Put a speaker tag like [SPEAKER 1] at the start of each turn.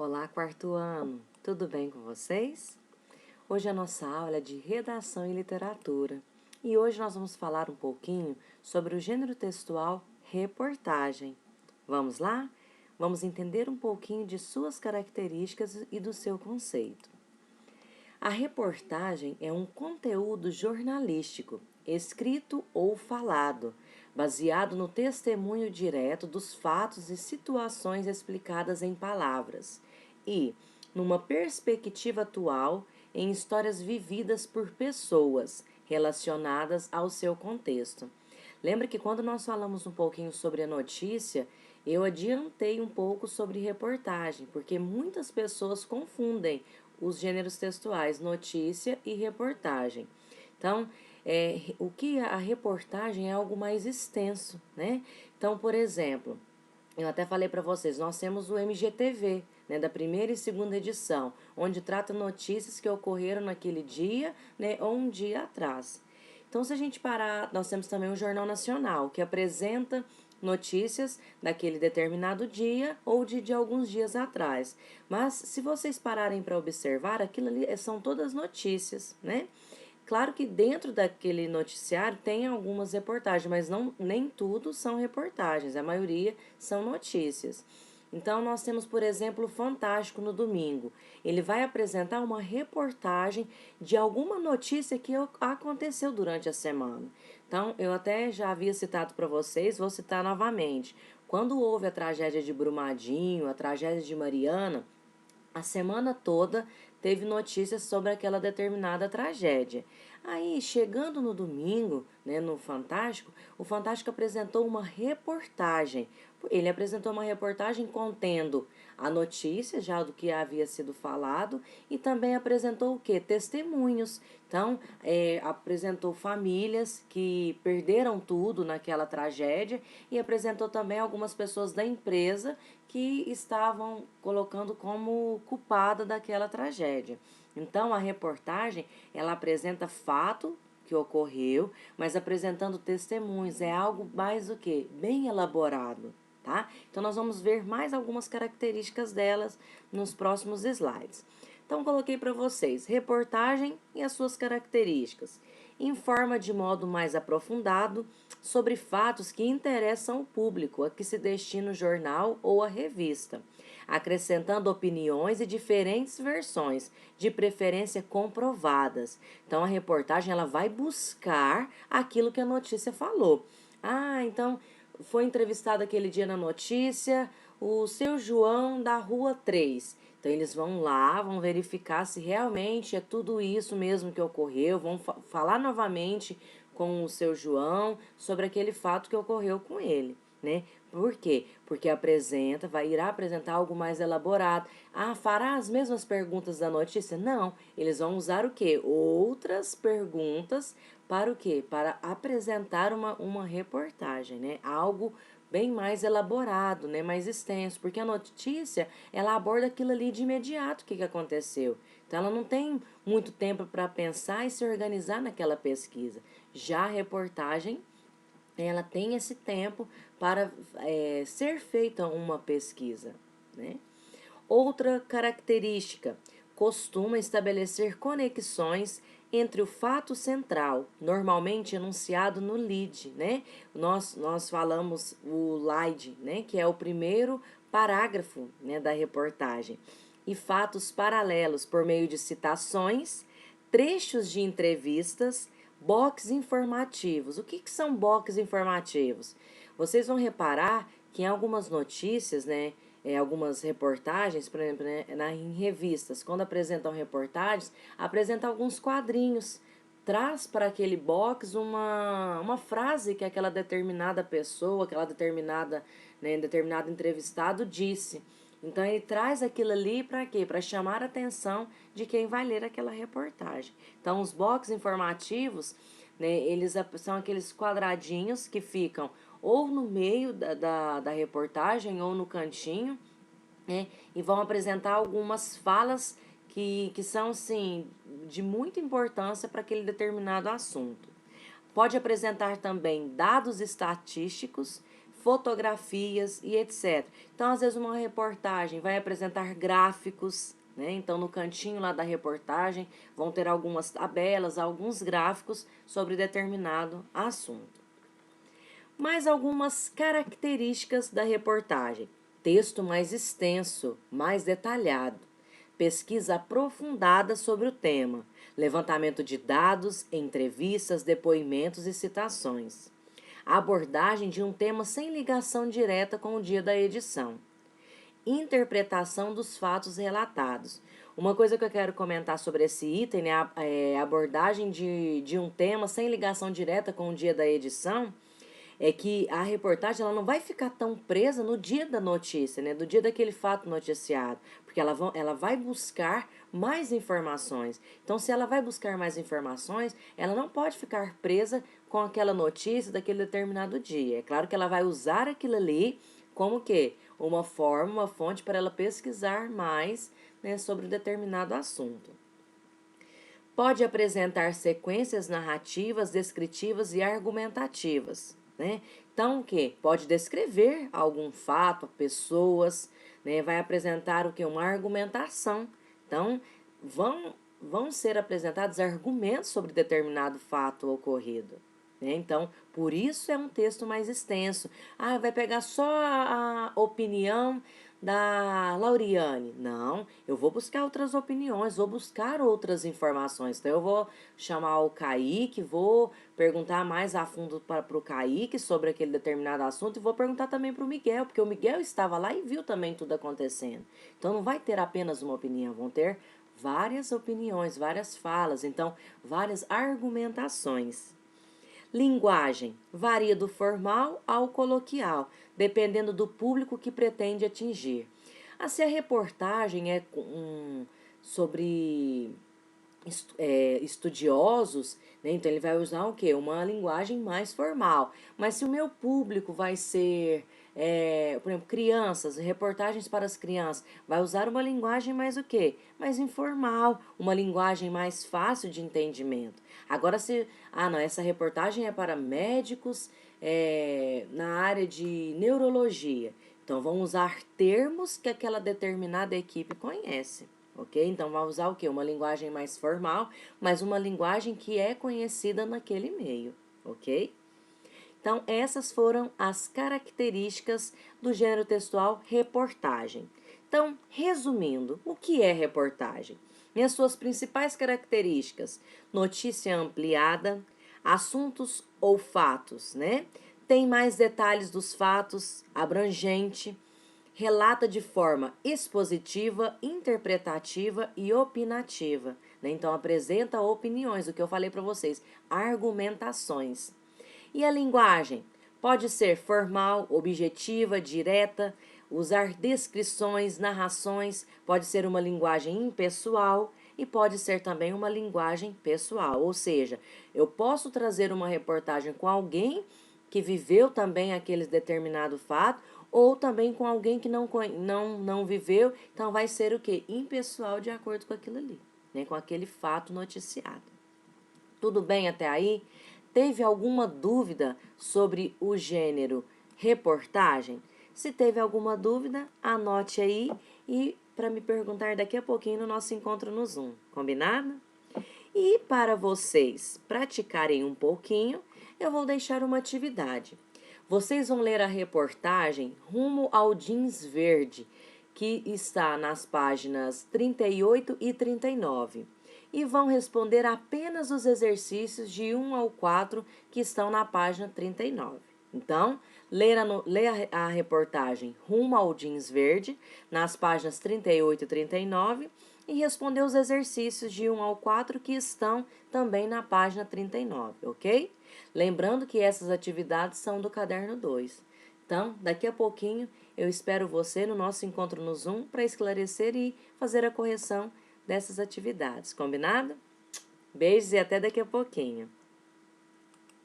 [SPEAKER 1] Olá, quarto ano! Tudo bem com vocês? Hoje a nossa aula é de redação e literatura e hoje nós vamos falar um pouquinho sobre o gênero textual reportagem. Vamos lá? Vamos entender um pouquinho de suas características e do seu conceito. A reportagem é um conteúdo jornalístico, escrito ou falado, baseado no testemunho direto dos fatos e situações explicadas em palavras e, numa perspectiva atual, em histórias vividas por pessoas relacionadas ao seu contexto. Lembra que quando nós falamos um pouquinho sobre a notícia, eu adiantei um pouco sobre reportagem, porque muitas pessoas confundem os gêneros textuais, notícia e reportagem. Então, o que a reportagem é algo mais extenso, né? Então, por exemplo, eu até falei para vocês, nós temos o MGTV, né, da primeira e segunda edição, onde trata notícias que ocorreram naquele dia, né, ou um dia atrás. Então, se a gente parar, nós temos também o Jornal Nacional, que apresenta notícias daquele determinado dia ou de alguns dias atrás. Mas, se vocês pararem para observar, aquilo ali são todas notícias, né? Claro que dentro daquele noticiário tem algumas reportagens, mas nem tudo são reportagens, a maioria são notícias. Então, nós temos, por exemplo, o Fantástico no domingo. Ele vai apresentar uma reportagem de alguma notícia que aconteceu durante a semana. Então, eu até já havia citado para vocês, vou citar novamente. Quando houve a tragédia de Brumadinho, a tragédia de Mariana, a semana toda teve notícias sobre aquela determinada tragédia. Aí, chegando no domingo, né, no Fantástico, o Fantástico apresentou uma reportagem. Ele apresentou uma reportagem contendo a notícia já do que havia sido falado e também apresentou o quê? Testemunhos. Então, apresentou famílias que perderam tudo naquela tragédia e apresentou também algumas pessoas da empresa que estavam colocando como culpada daquela tragédia. Então, a reportagem, ela apresenta fato que ocorreu, mas apresentando testemunhos, é algo mais o quê? Bem elaborado, tá? Então, nós vamos ver mais algumas características delas nos próximos slides. Então, coloquei para vocês reportagem e as suas características. Informa de modo mais aprofundado sobre fatos que interessam o público a que se destina o jornal ou a revista, acrescentando opiniões e diferentes versões, de preferência comprovadas. Então, a reportagem ela vai buscar aquilo que a notícia falou. Ah, então foi entrevistado aquele dia na notícia o seu João da Rua 3. Então, eles vão lá, vão verificar se realmente é tudo isso mesmo que ocorreu, vão falar novamente com o seu João sobre aquele fato que ocorreu com ele, né? Por quê? Porque irá apresentar algo mais elaborado. Ah, fará as mesmas perguntas da notícia? Não, eles vão usar o quê? Outras perguntas para o quê? Para apresentar uma reportagem, né? Algo bem mais elaborado, né, mais extenso, porque a notícia, ela aborda aquilo ali de imediato, o que aconteceu. Então, ela não tem muito tempo para pensar e se organizar naquela pesquisa. Já a reportagem, ela tem esse tempo para ser feita uma pesquisa, né? Outra característica, costuma estabelecer conexões entre o fato central, normalmente enunciado no lead, né? Nós falamos o lead, né? Que é o primeiro parágrafo, né, da reportagem, e fatos paralelos por meio de citações, trechos de entrevistas, box informativos. O que são box informativos? Vocês vão reparar que em algumas notícias, né, algumas reportagens, por exemplo, né, em revistas, quando apresentam reportagens, apresentam alguns quadrinhos, traz para aquele box uma frase que aquela determinada pessoa, né, determinado entrevistado disse. Então, ele traz aquilo ali para quê? Para chamar a atenção de quem vai ler aquela reportagem. Então, os box informativos, né, eles são aqueles quadradinhos que ficam ou no meio da reportagem ou no cantinho, né, e vão apresentar algumas falas que são, assim, de muita importância para aquele determinado assunto. Pode apresentar também dados estatísticos, fotografias e etc. Então, às vezes, uma reportagem vai apresentar gráficos, né? Então, no cantinho lá da reportagem, vão ter algumas tabelas, alguns gráficos sobre determinado assunto. Mais algumas características da reportagem: texto mais extenso, mais detalhado, pesquisa aprofundada sobre o tema, levantamento de dados, entrevistas, depoimentos e citações, abordagem de um tema sem ligação direta com o dia da edição, interpretação dos fatos relatados. Uma coisa que eu quero comentar sobre esse item, né, a abordagem de um tema sem ligação direta com o dia da edição, é que a reportagem ela não vai ficar tão presa no dia da notícia, né, do dia daquele fato noticiado, porque ela vai buscar mais informações. Então, se ela vai buscar mais informações, ela não pode ficar presa com aquela notícia daquele determinado dia. É claro que ela vai usar aquilo ali como que uma forma, uma fonte para ela pesquisar mais, né, sobre um determinado assunto. Pode apresentar sequências narrativas, descritivas e argumentativas, né? Então, o que? Pode descrever algum fato, pessoas, né? Vai apresentar o que? Uma argumentação. Então, vão ser apresentados argumentos sobre determinado fato ocorrido, né? Então, por isso é um texto mais extenso. Ah, vai pegar só a opinião da Lauriane. Não, eu vou buscar outras opiniões, vou buscar outras informações. Então, eu vou chamar o Kaique, vou perguntar mais a fundo para o Kaique sobre aquele determinado assunto e vou perguntar também para o Miguel, porque o Miguel estava lá e viu também tudo acontecendo. Então, não vai ter apenas uma opinião, vão ter várias opiniões, várias falas, então, várias argumentações. Linguagem varia do formal ao coloquial, dependendo do público que pretende atingir. Se a reportagem é sobre estudiosos, né, então ele vai usar o quê? Uma linguagem mais formal. Mas se o meu público vai ser, por exemplo, crianças, reportagens para as crianças, vai usar uma linguagem mais o quê? Mais informal, uma linguagem mais fácil de entendimento. Agora, não, essa reportagem é para médicos na área de neurologia. Então, vão usar termos que aquela determinada equipe conhece. Ok? Então, vai usar o quê? Uma linguagem mais formal, mas uma linguagem que é conhecida naquele meio, ok? Então, essas foram as características do gênero textual reportagem. Então, resumindo, o que é reportagem? E as suas principais características: notícia ampliada, assuntos ou fatos, né? Tem mais detalhes dos fatos, abrangente, relata de forma expositiva, interpretativa e opinativa, né? Então, apresenta opiniões, o que eu falei para vocês, argumentações. E a linguagem? Pode ser formal, objetiva, direta, usar descrições, narrações, pode ser uma linguagem impessoal e pode ser também uma linguagem pessoal, ou seja, eu posso trazer uma reportagem com alguém que viveu também aquele determinado fato, ou também com alguém que não viveu, então vai ser o quê? Impessoal de acordo com aquilo ali, né? Com aquele fato noticiado. Tudo bem até aí? Teve alguma dúvida sobre o gênero reportagem? Se teve alguma dúvida, anote aí e para me perguntar daqui a pouquinho no nosso encontro no Zoom, combinado? E para vocês praticarem um pouquinho, eu vou deixar uma atividade. Vocês vão ler a reportagem Rumo ao Jeans Verde, que está nas páginas 38 e 39. E vão responder apenas os exercícios de 1 ao 4 que estão na página 39. Então, leia a reportagem Rumo ao Jeans Verde, nas páginas 38 e 39, e responder os exercícios de 1 ao 4 que estão também na página 39, ok? Lembrando que essas atividades são do caderno 2. Então, daqui a pouquinho, eu espero você no nosso encontro no Zoom para esclarecer e fazer a correção dessas atividades, combinado? Beijos e até daqui a pouquinho.